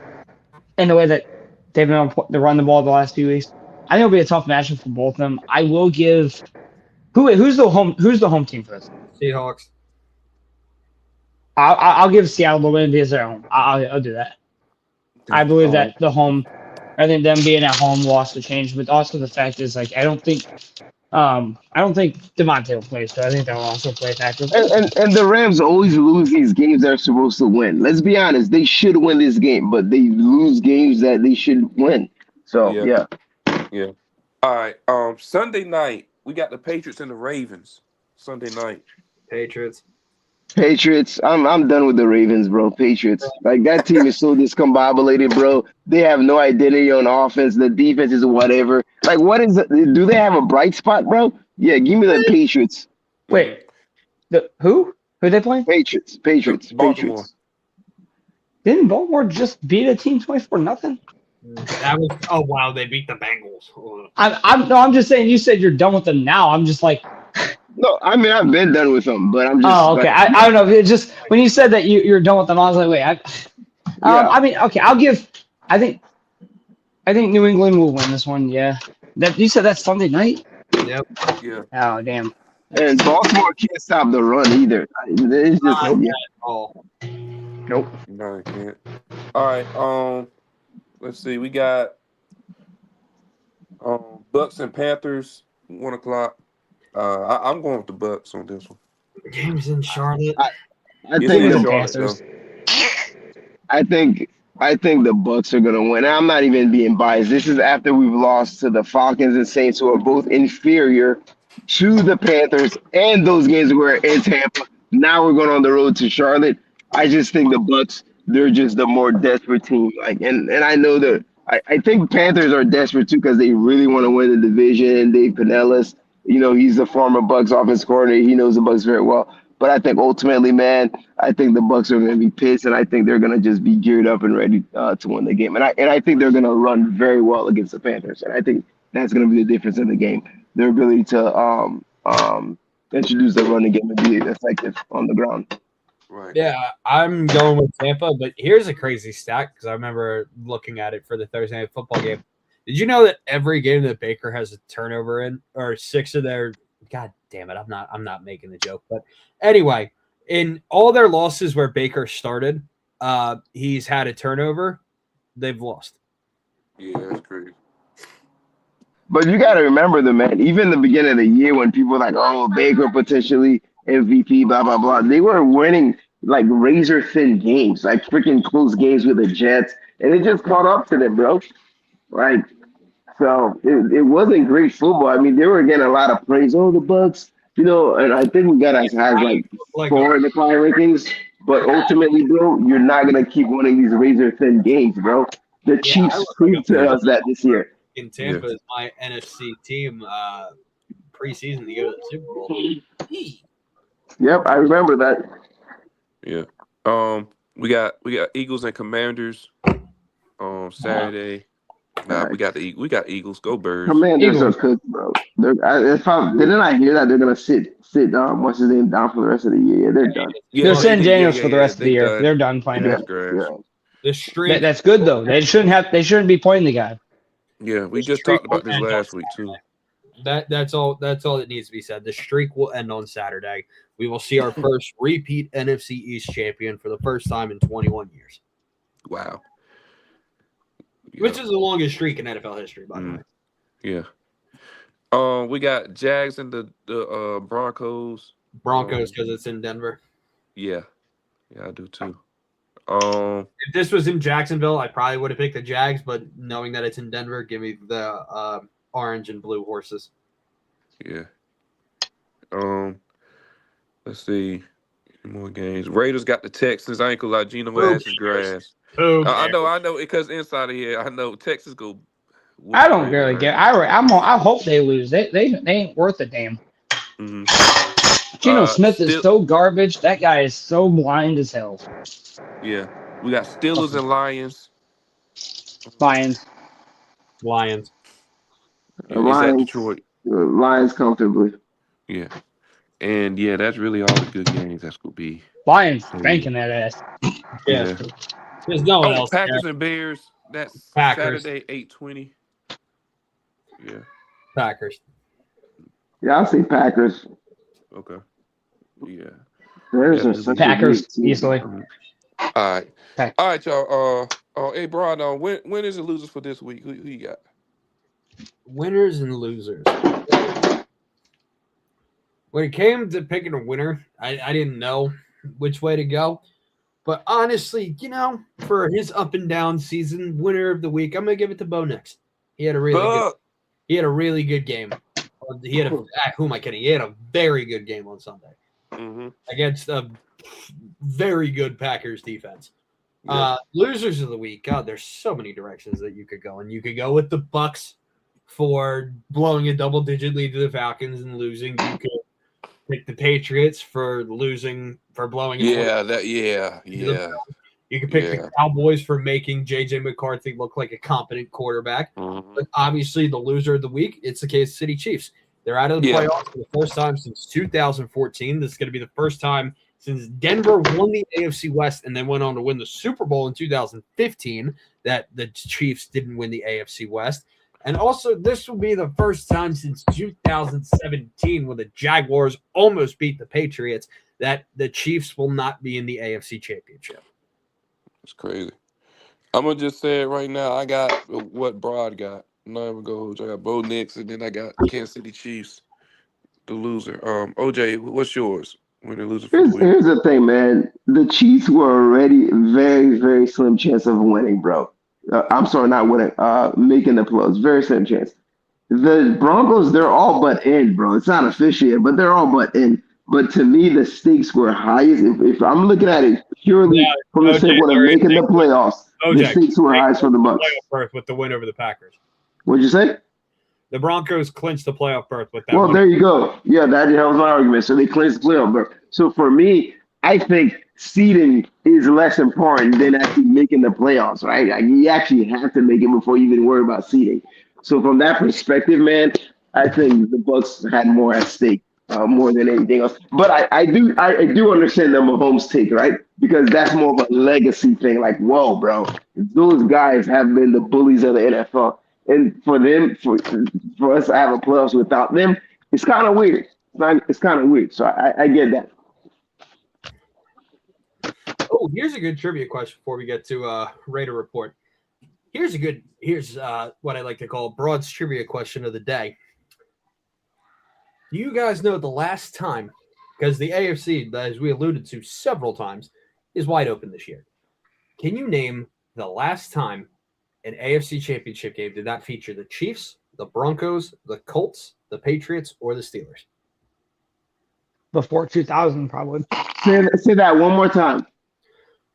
in the way that they've been able to run the ball the last few weeks, I think it'll be a tough matchup for both of them. I will give who's the home team for this? Seahawks. I'll give Seattle the win because they're at home. I'll do that. I believe that I think them being at home lost the change, but also the fact is like I don't think Devontae will play, so I think that will also play a factor. And the Rams always lose these games they're supposed to win. Let's be honest, they should win this game, but they lose games that they should win. So yeah. All right. Sunday night we got the Patriots and the Ravens. Sunday night. Patriots. I'm done with the Ravens, bro. Patriots. Like that team is so discombobulated, bro. They have no identity on offense. The defense is whatever. Like, what is it? Do they have a bright spot, bro? Yeah, give me the Patriots. Wait, who are they playing? Patriots. Baltimore. Didn't Baltimore just beat a team 24-0? That was wow, they beat the Bengals. I'm just saying. You said you're done with them now. I'm just like. No, I mean I've been done with them, but I'm just. Oh, okay. Like, I don't know. It just when you said that you're done with them, I was like, wait. I mean, okay. I'll give. I think New England will win this one. Yeah. That you said that's Sunday night. Yep. Yeah. Oh, damn. And Baltimore can't stop the run either. It's just Nope. No, I can't. All right. Let's see. We got Bucks and Panthers, 1:00. I'm going with the Bucks on this one. Games in Charlotte. I think the Bucks are gonna win. I'm not even being biased. This is after we've lost to the Falcons and Saints, who are both inferior to the Panthers, and those games were in Tampa. Now we're going on the road to Charlotte. I just think the Bucks, they're just the more desperate team. Like, and I know that I think Panthers are desperate too because they really want to win the division. And Dave Pinellas, he's the former Bucks offense coordinator. He knows the Bucks very well. But I think ultimately, man, I think the Bucks are going to be pissed, and I think they're going to just be geared up and ready to win the game. And I think they're going to run very well against the Panthers, and I think that's going to be the difference in the game. Their ability to introduce the running game and be effective on the ground. Right. Yeah, I'm going with Tampa, but here's a crazy stat because I remember looking at it for the Thursday Night Football game. Did you know that every game that Baker has a turnover in, or 6 of their – God damn it, I'm not making the joke. But anyway, in all their losses where Baker started, he's had a turnover. They've lost. Yeah, that's crazy. But you got to remember, man, even the beginning of the year when people were like, oh, Baker potentially MVP, blah, blah, blah, they were winning like razor-thin games, like freaking close games with the Jets, and it just caught up to them, bro. Right? So it wasn't great football. I mean, they were getting a lot of praise. Oh, the Bucks, and I think we got as high as like 4 in the power rankings. But ultimately, bro, you're not going to keep winning these razor-thin games, bro. The Chiefs proved to us that this year. In Tampa is my NFC team preseason to go to the Super Bowl. Yep, I remember that. Yeah. We got Eagles and Commanders on Saturday. We got Eagles. Go Birds. Commanders are cooked, bro. Didn't I hear that they're gonna sit what's his name down for the rest of the year? Yeah, they're done. They're sitting Daniels for the rest of the year. They're done playing. That's good though. They shouldn't be playing the guy. Yeah, we just talked about this last week too. That's all that needs to be said. The streak will end on Saturday. We will see our first repeat NFC East champion for the first time in 21 years. Wow. Which is the longest streak in NFL history, by the way. Yeah. We got Jags and the Broncos. Broncos because it's in Denver. Yeah, I do too. If this was in Jacksonville, I probably would have picked the Jags, but knowing that it's in Denver, give me the orange and blue horses. Yeah. Let's see. More games. Raiders got the Texans. I ain't gonna lie, Geno ass is grass. I know, because inside of here, I know Texas go. I don't really get. I hope they lose. They ain't worth a damn. Geno Smith is so garbage. That guy is so blind as hell. Yeah, we got Steelers and Lions. Lions. Lions. Is that Detroit? Lions comfortably. Yeah. And yeah, that's really all the good games that's gonna be. Lions banking that ass. Yeah. There's no one else. Packers and Bears. That's Packers. Saturday, 8:20. Yeah. Packers. Yeah, I'll say Packers. Okay. Yeah. Bears are such Packers easily. All right. All right, y'all. Hey, Brian, when is the losers for this week? Who you got? Winners and losers. When it came to picking a winner, I didn't know which way to go. But honestly, for his up and down season, winner of the week, I'm gonna give it to Bo Nix. He had a really good game. He had who am I kidding? He had a very good game on Sunday against a very good Packers defense. Yeah. Losers of the week. God, there's so many directions that you could go, and you could go with the Bucks for blowing a double-digit lead to the Falcons and losing. You could pick the Patriots for blowing. You could pick the Cowboys for making J.J. McCarthy look like a competent quarterback. But obviously, the loser of the week, it's the Kansas City Chiefs. They're out of the playoffs for the first time since 2014. This is going to be the first time since Denver won the AFC West and then went on to win the Super Bowl in 2015 that the Chiefs didn't win the AFC West. And also, this will be the first time since 2017 when the Jaguars almost beat the Patriots that the Chiefs will not be in the AFC Championship. It's crazy. I'm going to just say it right now. I got what Broad got. I'm not even going to hold. I got Bo Nix, and then I got Kansas City Chiefs, the loser. OJ, what's yours? When they lose here's the thing, man. The Chiefs were already very, very slim chance of winning, bro. I'm sorry, not winning. Making the playoffs. Very slim chance. The Broncos, they're all but in, bro. It's not official yet, but they're all but in. But to me, the stakes were highest. If I'm looking at it purely from the standpoint of making the playoffs, the stakes were highest for the Bucs. Berth with the win over the Packers. What'd you say? The Broncos clinched the playoff berth with that. Well, there you go. Yeah, that was my argument. So they clinched the playoff berth. So for me, I think seeding is less important than actually making the playoffs, right? Like, you actually have to make it before you even worry about seeding. So from that perspective, man, I think the Bucs had more at stake, more than anything else. But I do understand the Mahomes take, right? Because that's more of a legacy thing. Like, whoa, bro, those guys have been the bullies of the NFL, and for us to have a playoffs without them, it's kind of weird. It's kind of weird. So I get that. Oh, here's a good trivia question before we get to Raider Report. Here's what I like to call Broad's trivia question of the day. Do you guys know the last time, because the AFC, as we alluded to several times, is wide open this year. Can you name the last time an AFC championship game did not feature the Chiefs, the Broncos, the Colts, the Patriots, or the Steelers? Before 2000, probably. Say that one more time.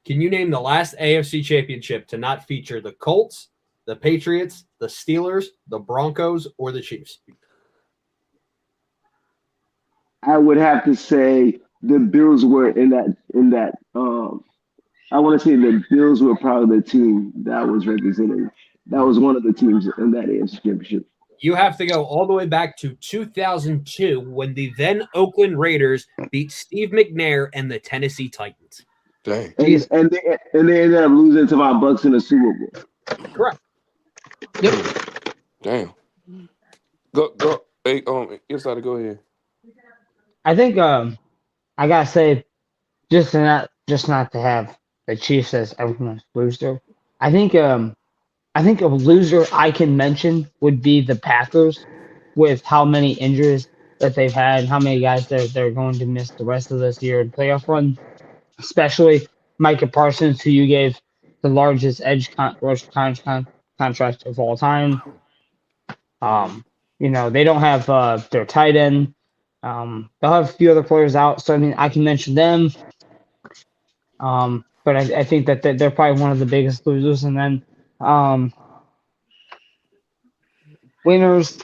Can you name the last AFC championship to not feature the Colts, the Patriots, the Steelers, the Broncos, or the Chiefs? I would have to say the Bills were in that. I want to say the Bills were probably the team that was representing. That was one of the teams in that AFC championship. You have to go all the way back to 2002 when the then Oakland Raiders beat Steve McNair and the Tennessee Titans. Dang. And they ended up losing to my Bucks in the Super Bowl. Correct. Yep. Damn. Go. Hey, Insider, go ahead. I think I gotta say just not to have the Chiefs as everyone's loser. I think I think a loser I can mention would be the Packers with how many injuries that they've had, how many guys they're going to miss the rest of this year in playoff run, especially Micah Parsons, who you gave the largest rush contract of all time. They don't have their tight end. They'll have a few other players out, so I mean I can mention them. But I think that they're probably one of the biggest losers, and then winners.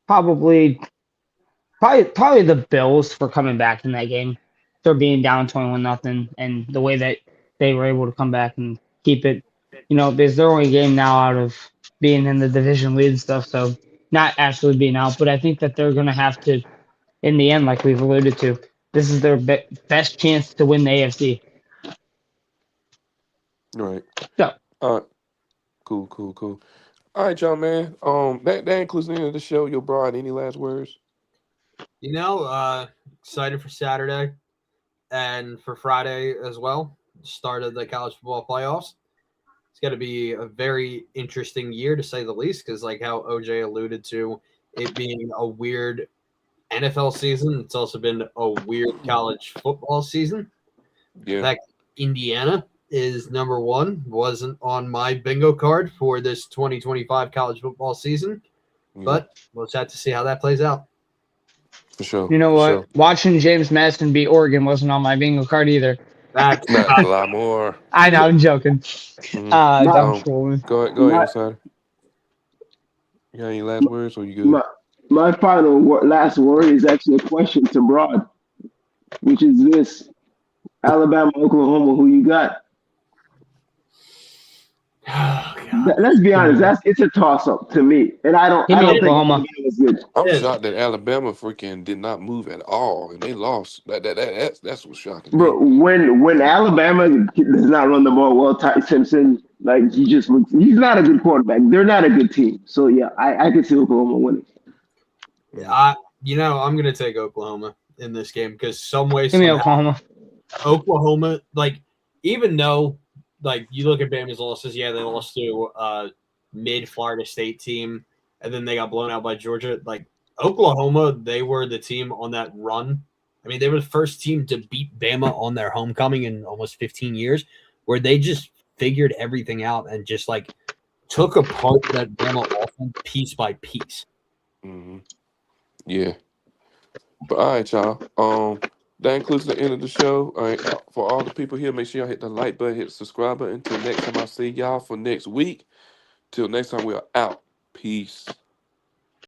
Probably, probably the Bills for coming back in that game. They're being down 21-0, and the way that they were able to come back and keep it, because they're only a game now out of being in the division lead and stuff. So not actually being out, but I think that they're gonna have to, in the end, like we've alluded to, this is their best chance to win the AFC. Right. So, cool. All right, y'all, man. That includes the end of the show. Yo, Brian, any last words? Excited for Saturday and for Friday as well. Start of the college football playoffs. It's going to be a very interesting year, to say the least, because like how OJ alluded to, it being a weird NFL season, it's also been a weird college football season. Yeah. In fact, Indiana is number one. Wasn't on my bingo card for this 2025 college football season, but we'll just have to see how that plays out. For sure. you know what? Watching James Madison beat Oregon wasn't on my bingo card either. That's a lot more. I know, I'm joking. I'm trolling. Go ahead, Insider. You got any last words, or you good? My final last word is actually a question to Broad, which is this: Alabama, Oklahoma, who you got? Let's be honest, it's a toss-up to me, and I don't think Oklahoma is good. I'm shocked that Alabama freaking did not move at all, and they lost. That's what's shocking. Bro, when Alabama does not run the ball well, Ty Simpson, like he's not a good quarterback. They're not a good team. So yeah, I can see Oklahoma winning. Yeah, I'm gonna take Oklahoma in this game because some way, give me Oklahoma, like even though. Like, you look at Bama's losses, they lost to a mid-Florida State team, and then they got blown out by Georgia. Like, Oklahoma, they were the team on that run. I mean, they were the first team to beat Bama on their homecoming in almost 15 years, where they just figured everything out and just, like, took apart that Bama offense piece by piece. Mm-hmm. Yeah. But, all right, y'all. That includes the end of the show. All right, for all the people here, make sure y'all hit the like button, hit the subscribe button. Until next time I see y'all for next week. Till next time, we are out. Peace.